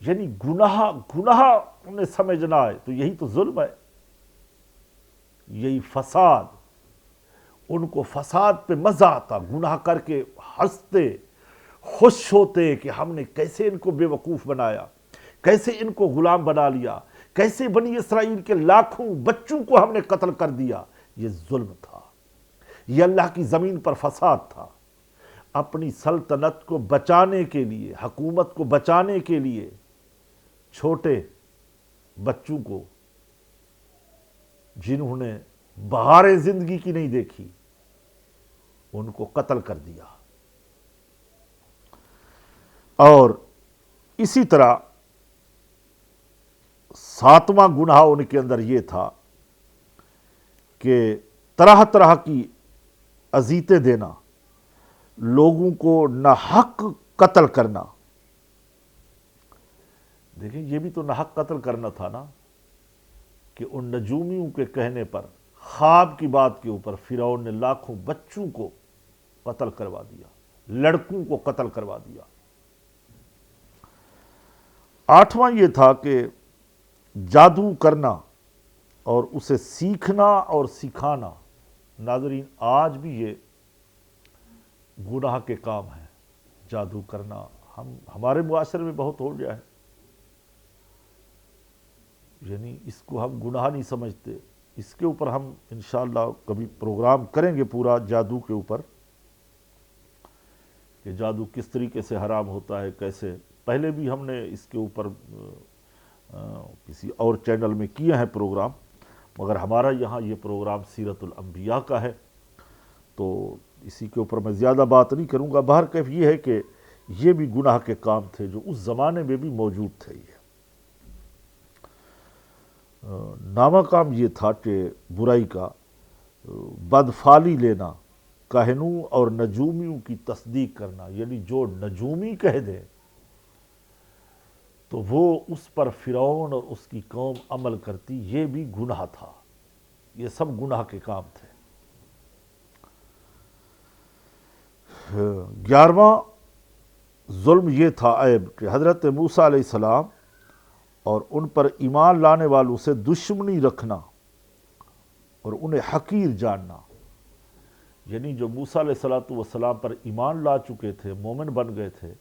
یعنی گناہ انہیں سمجھنا ہے تو یہی تو ظلم ہے، یہی فساد۔ ان کو فساد پہ مزہ آتا، گناہ کر کے ہنستے، خوش ہوتے کہ ہم نے کیسے ان کو بے وقوف بنایا، کیسے ان کو غلام بنا لیا، کیسے بنی اسرائیل کے لاکھوں بچوں کو ہم نے قتل کر دیا۔ یہ ظلم تھا، یہ اللہ کی زمین پر فساد تھا۔ اپنی سلطنت کو بچانے کے لیے، حکومت کو بچانے کے لیے چھوٹے بچوں کو، جنہوں نے بہاریں زندگی کی نہیں دیکھی، ان کو قتل کر دیا۔ اور اسی طرح 7واں گناہ ان کے اندر یہ تھا کہ طرح طرح کی اذیتیں دینا، لوگوں کو ناحق قتل کرنا۔ دیکھیں یہ بھی تو ناحق قتل کرنا تھا نا، کہ ان نجومیوں کے کہنے پر، خواب کی بات کے اوپر فرعون نے لاکھوں بچوں کو قتل کروا دیا، لڑکوں کو قتل کروا دیا۔ 8واں یہ تھا کہ جادو کرنا اور اسے سیکھنا اور سکھانا۔ ناظرین آج بھی یہ گناہ کے کام ہیں، جادو کرنا ہمارے معاشرے میں بہت ہو گیا ہے، یعنی اس کو ہم گناہ نہیں سمجھتے۔ اس کے اوپر ہم انشاءاللہ کبھی پروگرام کریں گے پورا جادو کے اوپر، کہ جادو کس طریقے سے حرام ہوتا ہے، کیسے۔ پہلے بھی ہم نے اس کے اوپر کسی اور چینل میں کیے ہیں پروگرام، مگر ہمارا یہاں یہ پروگرام سیرت الانبیاء کا ہے تو اسی کے اوپر میں زیادہ بات نہیں کروں گا۔ بہرکیف یہ ہے کہ یہ بھی گناہ کے کام تھے جو اس زمانے میں بھی موجود تھے۔ یہ نامہ کام یہ تھا کہ برائی کا بدفالی لینا، کاہنوں اور نجومیوں کی تصدیق کرنا، یعنی جو نجومی کہہ دے تو وہ اس پر فرعون اور اس کی قوم عمل کرتی، یہ بھی گناہ تھا۔ یہ سب گناہ کے کام تھے۔ 11واں ظلم یہ تھا، عیب، کہ حضرت موسیٰ علیہ السلام اور ان پر ایمان لانے والوں سے دشمنی رکھنا اور انہیں حقیر جاننا۔ یعنی جو موسیٰ علیہ السلام پر ایمان لا چکے تھے، مومن بن گئے تھے،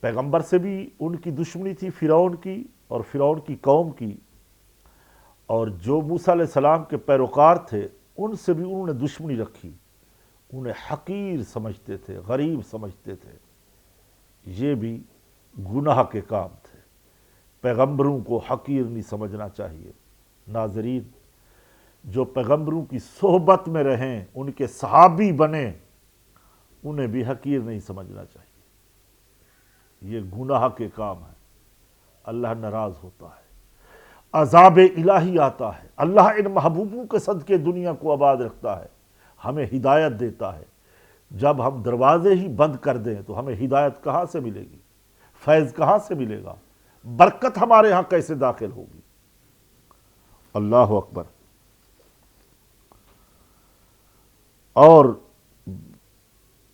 پیغمبر سے بھی ان کی دشمنی تھی، فرعون کی اور فرعون کی قوم کی، اور جو موسیٰ علیہ السلام کے پیروکار تھے ان سے بھی انہوں نے دشمنی رکھی، انہیں حقیر سمجھتے تھے، غریب سمجھتے تھے۔ یہ بھی گناہ کے کام تھے۔ پیغمبروں کو حقیر نہیں سمجھنا چاہیے۔ ناظرین، جو پیغمبروں کی صحبت میں رہیں، ان کے صحابی بنیں، انہیں بھی حقیر نہیں سمجھنا چاہیے۔ یہ گناہ کے کام ہے، اللہ ناراض ہوتا ہے، عذاب الہی آتا ہے۔ اللہ ان محبوبوں کے صدقے دنیا کو آباد رکھتا ہے، ہمیں ہدایت دیتا ہے۔ جب ہم دروازے ہی بند کر دیں تو ہمیں ہدایت کہاں سے ملے گی؟ فیض کہاں سے ملے گا؟ برکت ہمارے ہاں کیسے داخل ہوگی؟ اللہ اکبر۔ اور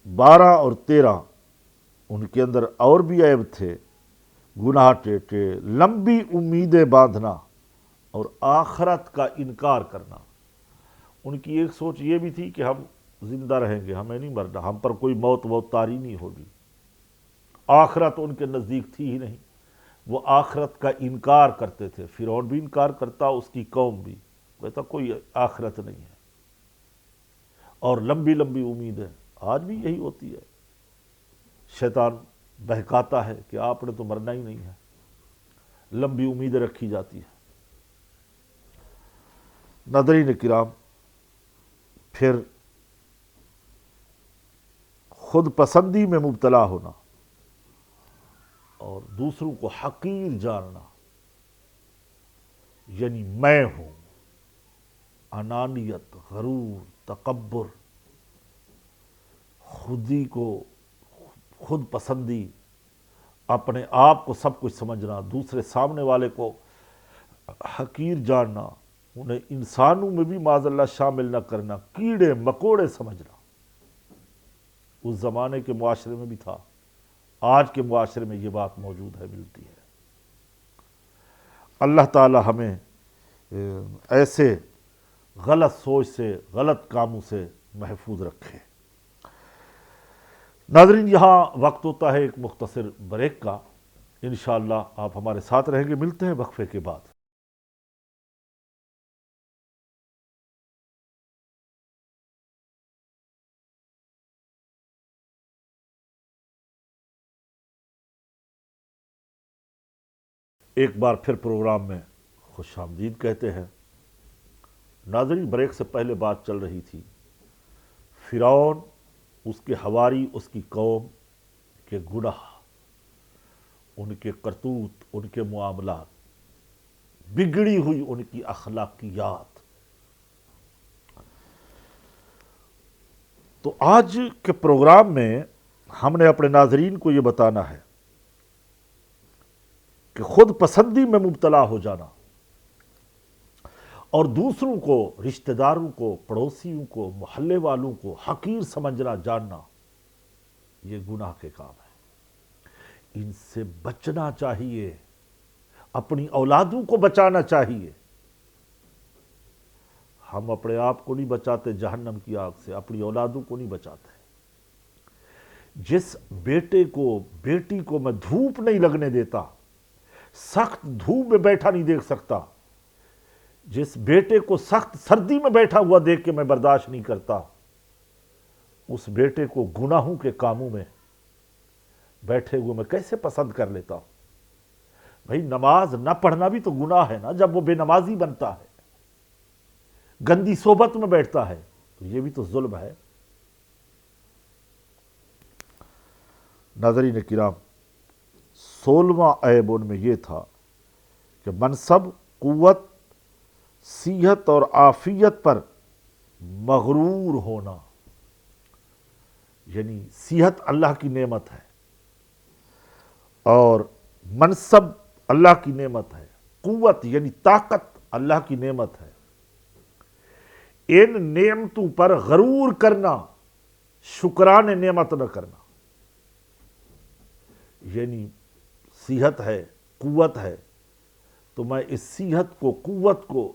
12 اور 13 ان کے اندر اور بھی عیب تھے، گناہ ٹیٹے، لمبی امیدیں باندھنا اور آخرت کا انکار کرنا۔ ان کی ایک سوچ یہ بھی تھی کہ ہم زندہ رہیں گے، ہمیں نہیں مرنا، ہم پر کوئی موت طاری نہیں ہوگی۔ آخرت ان کے نزدیک تھی ہی نہیں، وہ آخرت کا انکار کرتے تھے۔ فرعون بھی انکار کرتا، اس کی قوم بھی، کہتا کوئی آخرت نہیں ہے۔ اور لمبی لمبی امیدیں، آج بھی یہی ہوتی ہے۔ شیطان بہکاتا ہے کہ آپ نے تو مرنا ہی نہیں ہے، لمبی امیدیں رکھی جاتی ہیں۔ ناظرین کرام، پھر خود پسندی میں مبتلا ہونا اور دوسروں کو حقیر جاننا، یعنی میں ہوں، انانیت، غرور، تکبر، خودی کو، خود پسندی، اپنے آپ کو سب کچھ سمجھنا، دوسرے سامنے والے کو حقیر جاننا، انہیں انسانوں میں بھی معاذ اللہ شامل نہ کرنا، کیڑے مکوڑے سمجھنا، اس زمانے کے معاشرے میں بھی تھا، آج کے معاشرے میں یہ بات موجود ہے، ملتی ہے۔ اللہ تعالی ہمیں ایسے غلط سوچ سے، غلط کاموں سے محفوظ رکھے۔ ناظرین، یہاں وقت ہوتا ہے ایک مختصر بریک کا، انشاءاللہ آپ ہمارے ساتھ رہیں گے۔ ملتے ہیں وقفے کے بعد۔ ایک بار پھر پروگرام میں خوش آمدید کہتے ہیں۔ ناظرین، بریک سے پہلے بات چل رہی تھی فرعون، اس کے حواری، اس کی قوم کے گناہ، ان کے کرتوت، ان کے معاملات، بگڑی ہوئی ان کی اخلاقیات۔ تو آج کے پروگرام میں ہم نے اپنے ناظرین کو یہ بتانا ہے کہ خود پسندی میں مبتلا ہو جانا اور دوسروں کو، رشتہ داروں کو، پڑوسیوں کو، محلے والوں کو حقیر سمجھنا جاننا، یہ گناہ کے کام ہے۔ ان سے بچنا چاہیے، اپنی اولادوں کو بچانا چاہیے۔ ہم اپنے آپ کو نہیں بچاتے جہنم کی آگ سے، اپنی اولادوں کو نہیں بچاتے۔ جس بیٹے کو، بیٹی کو میں دھوپ نہیں لگنے دیتا، سخت دھوپ میں بیٹھا نہیں دیکھ سکتا، جس بیٹے کو سخت سردی میں بیٹھا ہوا دیکھ کے میں برداشت نہیں کرتا، اس بیٹے کو گناہوں کے کاموں میں بیٹھے ہوئے میں کیسے پسند کر لیتا ہوں؟ بھئی نماز نہ پڑھنا بھی تو گناہ ہے نا، جب وہ بے نمازی بنتا ہے، گندی صحبت میں بیٹھتا ہے، تو یہ بھی تو ظلم ہے۔ ناظرین کرام، 16واں عیب ان میں یہ تھا کہ منصب، قوت، صحت اور عافیت پر مغرور ہونا۔ یعنی صحت اللہ کی نعمت ہے اور منصب اللہ کی نعمت ہے، قوت یعنی طاقت اللہ کی نعمت ہے۔ ان نعمتوں پر غرور کرنا، شکران نعمت نہ کرنا، یعنی صحت ہے، قوت ہے، تو میں اس صحت کو، قوت کو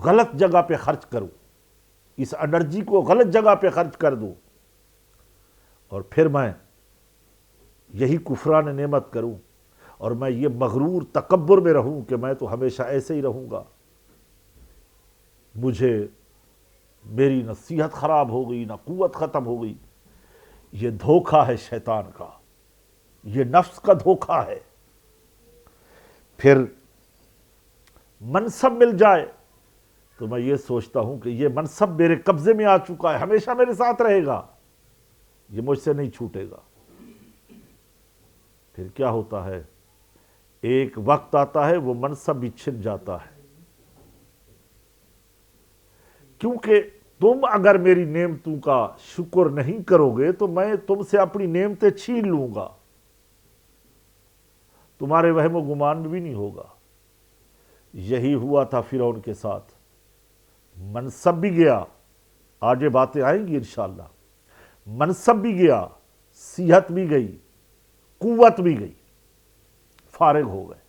غلط جگہ پہ خرچ کروں، اس انرجی کو غلط جگہ پہ خرچ کر دوں، اور پھر میں یہی کفران نعمت کروں، اور میں یہ مغرور تکبر میں رہوں کہ میں تو ہمیشہ ایسے ہی رہوں گا، مجھے، میری نہ صحت خراب ہو گئی، نہ قوت ختم ہو گئی۔ یہ دھوکہ ہے شیطان کا، یہ نفس کا دھوکہ ہے۔ پھر منصب مل جائے، تو میں یہ سوچتا ہوں کہ یہ منصب میرے قبضے میں آ چکا ہے، ہمیشہ میرے ساتھ رہے گا، یہ مجھ سے نہیں چھوٹے گا۔ پھر کیا ہوتا ہے، ایک وقت آتا ہے وہ منصب بھی چھن جاتا ہے، کیونکہ تم اگر میری نعمتوں کا شکر نہیں کرو گے تو میں تم سے اپنی نعمتیں چھین لوں گا، تمہارے وہم و گمان میں بھی نہیں ہوگا۔ یہی ہوا تھا فرعون کے ساتھ، منصب بھی گیا، آگے باتیں آئیں گی انشاءاللہ، منصب بھی گیا، صحت بھی گئی، قوت بھی گئی، فارغ ہو گئے۔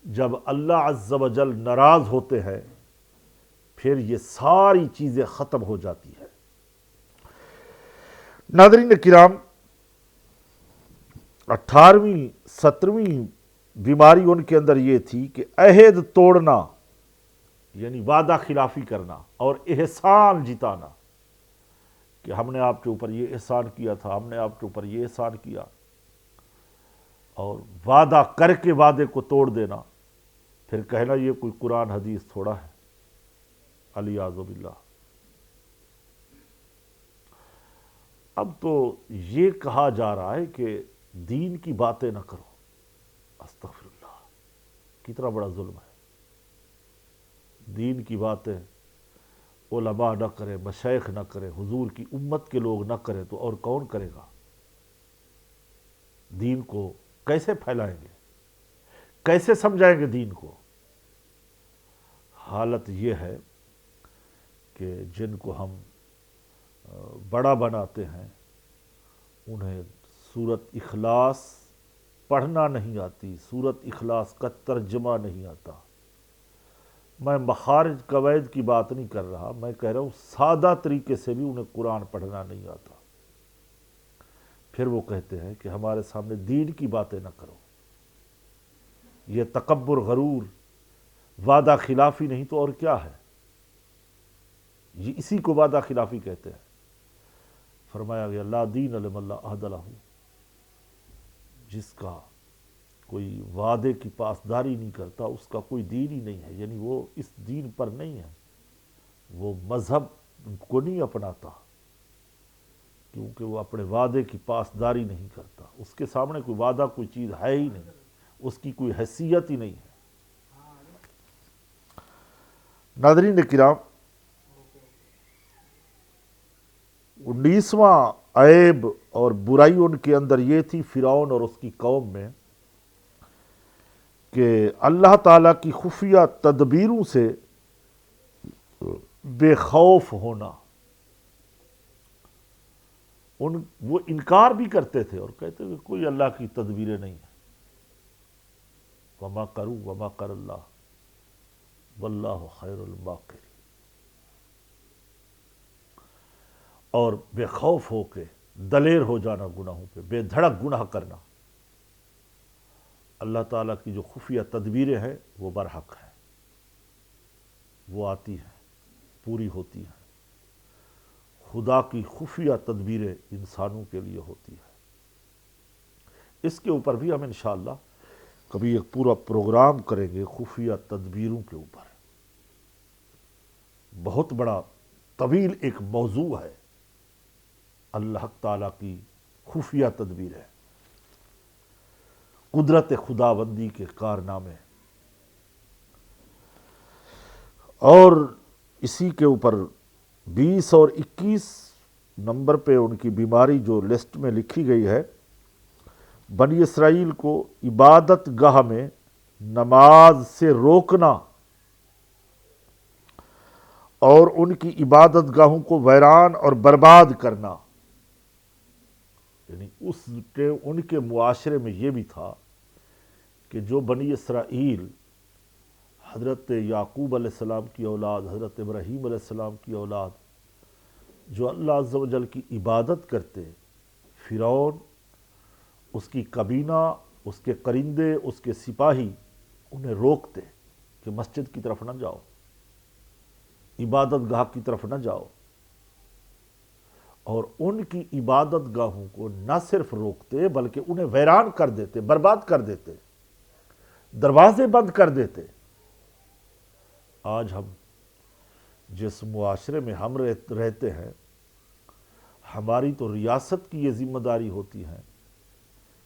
جب اللہ عز و جل ناراض ہوتے ہیں پھر یہ ساری چیزیں ختم ہو جاتی ہیں۔ ناظرین کرام، 18ویں 17ویں بیماری ان کے اندر یہ تھی کہ عہد توڑنا، یعنی وعدہ خلافی کرنا، اور احسان جتانا کہ ہم نے آپ کے اوپر یہ احسان کیا تھا، ہم نے آپ کے اوپر یہ احسان کیا، اور وعدہ کر کے وعدے کو توڑ دینا، پھر کہنا یہ کوئی قرآن حدیث تھوڑا ہے، علیاذ باللہ۔ اب تو یہ کہا جا رہا ہے کہ دین کی باتیں نہ کرو، استغفر اللہ، کتنا بڑا ظلم ہے۔ دین کی باتیں علماء نہ کریں، مشائخ نہ کریں، حضور کی امت کے لوگ نہ کریں تو اور کون کرے گا؟ دین کو کیسے پھیلائیں گے، کیسے سمجھائیں گے دین کو؟ حالت یہ ہے کہ جن کو ہم بڑا بناتے ہیں انہیں سورت اخلاص پڑھنا نہیں آتی، سورت اخلاص کا ترجمہ نہیں آتا۔ میں مخارج قواعد کی بات نہیں کر رہا، میں کہہ رہا ہوں سادہ طریقے سے بھی انہیں قرآن پڑھنا نہیں آتا۔ پھر وہ کہتے ہیں کہ ہمارے سامنے دین کی باتیں نہ کرو۔ یہ تکبر، غرور، وعدہ خلافی نہیں تو اور کیا ہے؟ یہ اسی کو وعدہ خلافی کہتے ہیں۔ فرمایا گیا لا دین لمن لا عہد لہ، جس کا کوئی وعدے کی پاسداری نہیں کرتا اس کا کوئی دین ہی نہیں ہے، یعنی وہ اس دین پر نہیں ہے، وہ مذہب کو نہیں اپناتا، کیونکہ وہ اپنے وعدے کی پاسداری نہیں کرتا، اس کے سامنے کوئی وعدہ کوئی چیز ہے ہی نہیں، اس کی کوئی حیثیت ہی نہیں ہے۔ ناظرین کرام، 19واں عیب اور برائی ان کے اندر یہ تھی فرعون اور اس کی قوم میں کہ اللہ تعالیٰ کی خفیہ تدبیروں سے بے خوف ہونا۔ وہ انکار بھی کرتے تھے اور کہتے کہ کوئی اللہ کی تدبیریں نہیں ہیں، وما کروں وما کر اللہ واللہ خیر الماکرین، اور بے خوف ہو کے دلیر ہو جانا گناہوں پہ، بے دھڑک گناہ کرنا۔ اللہ تعالیٰ کی جو خفیہ تدبیریں ہیں وہ برحق ہیں، وہ آتی ہیں، پوری ہوتی ہیں۔ خدا کی خفیہ تدبیریں انسانوں کے لیے ہوتی ہیں۔ اس کے اوپر بھی ہم انشاءاللہ کبھی ایک پورا پروگرام کریں گے، خفیہ تدبیروں کے اوپر۔ بہت بڑا طویل ایک موضوع ہے، اللہ تعالیٰ کی خفیہ تدبیر ہے، قدرت خداوندی کے کارنامے، اور اسی کے اوپر 20 اور 21 نمبر پہ ان کی بیماری جو لسٹ میں لکھی گئی ہے، بنی اسرائیل کو عبادت گاہ میں نماز سے روکنا اور ان کی عبادت گاہوں کو ویران اور برباد کرنا۔ یعنی ان کے معاشرے میں یہ بھی تھا کہ جو بنی اسرائیل حضرت یعقوب علیہ السلام کی اولاد، حضرت ابراہیم علیہ السلام کی اولاد، جو اللہ عز و جل کی عبادت کرتے، فرعون، اس کی کابینہ، اس کے کرندے، اس کے سپاہی انہیں روکتے کہ مسجد کی طرف نہ جاؤ، عبادت گاہ کی طرف نہ جاؤ، اور ان کی عبادت گاہوں کو نہ صرف روکتے بلکہ انہیں ویران کر دیتے، برباد کر دیتے، دروازے بند کر دیتے۔ آج ہم جس معاشرے میں ہم رہتے ہیں، ہماری تو ریاست کی یہ ذمہ داری ہوتی ہے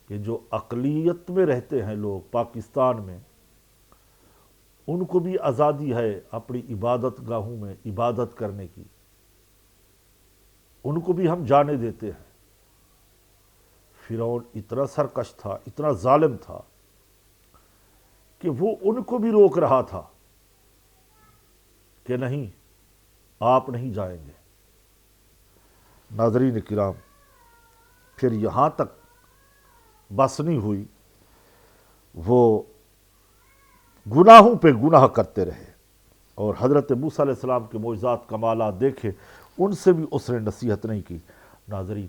کہ جو اقلیت میں رہتے ہیں لوگ پاکستان میں، ان کو بھی آزادی ہے اپنی عبادت گاہوں میں عبادت کرنے کی، ان کو بھی ہم جانے دیتے ہیں۔ فرعون اتنا سرکش تھا، اتنا ظالم تھا کہ وہ ان کو بھی روک رہا تھا کہ نہیں، آپ نہیں جائیں گے۔ ناظرین کرام، پھر یہاں تک بس نہیں ہوئی، وہ گناہوں پہ گناہ کرتے رہے، اور حضرت موسیٰ علیہ السلام کے معجزات کمالات دیکھے، ان سے بھی اس نے نصیحت نہیں کی۔ ناظرین،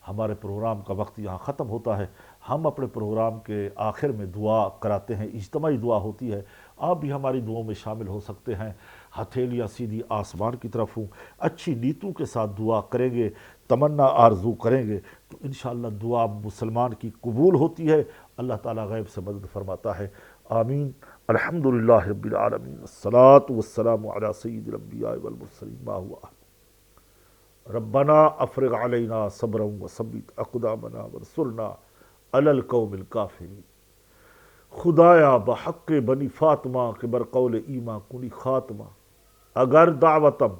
ہمارے پروگرام کا وقت یہاں ختم ہوتا ہے۔ ہم اپنے پروگرام کے آخر میں دعا کراتے ہیں، اجتماعی دعا ہوتی ہے، آپ بھی ہماری دعاؤں میں شامل ہو سکتے ہیں۔ ہتھیلیاں سیدھی آسمان کی طرف ہوں، اچھی نیتوں کے ساتھ دعا کریں گے، تمنا آرزو کریں گے تو انشاءاللہ دعا مسلمان کی قبول ہوتی ہے، اللہ تعالیٰ غیب سے مدد فرماتا ہے۔ آمین۔ الحمدللہ رب العالمین، والصلاة والسلام علی سید الانبیاء والمرسلین، ما ہوا ربنا افرغ علینا صبرا وثبت اقدامنا وانصرنا علی القوم الکافرین۔ خدایا بحق بنی فاطمہ کے برقول ایما کنی خاتمہ، اگر دعوتم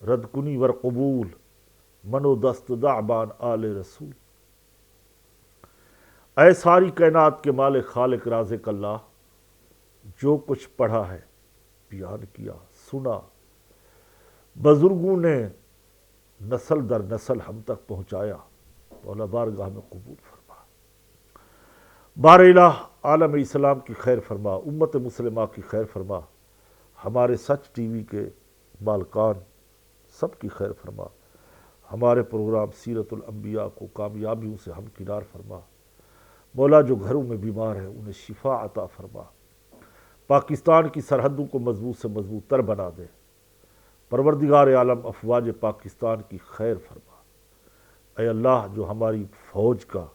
رد کنی ور قبول، منو دست دعبان آل رسول۔ اے ساری کائنات کے مالک خالق رازق اللہ، جو کچھ پڑھا ہے، بیان کیا، سنا، بزرگوں نے نسل در نسل ہم تک پہنچایا، مولا بارگاہ میں قبول فرما۔ بار الہ عالم اسلام کی خیر فرما، امت مسلمہ کی خیر فرما، ہمارے سچ ٹی وی کے مالکان سب کی خیر فرما، ہمارے پروگرام سیرت الانبیاء کو کامیابیوں سے ہمکنار فرما۔ مولا جو گھروں میں بیمار ہیں انہیں شفا عطا فرما، پاکستان کی سرحدوں کو مضبوط سے مضبوط تر بنا دے، پروردگار عالم افواج پاکستان کی خیر فرما۔ اے اللہ، جو ہماری فوج کا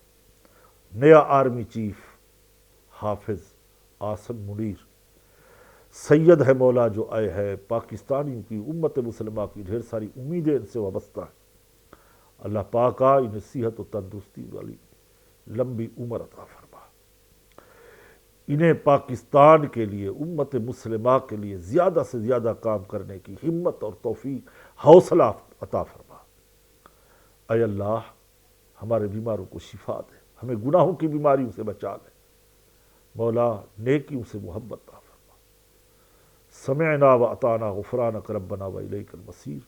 نیا آرمی چیف حافظ عاصم منیر سید ہے، مولا جو آئے ہے، پاکستانیوں کی امت مسلمہ کی ڈھیر ساری امیدیں ان سے وابستہ ہیں، اللہ پاک انہیں صحت و تندرستی والی لمبی عمر عطا فرما، انہیں پاکستان کے لیے، امت مسلمہ کے لیے زیادہ سے زیادہ کام کرنے کی ہمت اور توفیق، حوصلہ عطا فرما۔ اے اللہ، ہمارے بیماروں کو شفا دے، ہمیں گناہوں کی بیماریوں سے بچا لے، مولا نیکیوں سے محبت عطا فرما۔ سمعنا و اطعنا غفرانک ربنا و الیک المصیر۔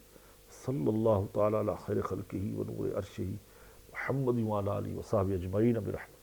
صلی اللہ تعالی علی خیر خلقہ و نور عرشہ محمد و علی آلہ و صحبہ اجمعین برحمتہ۔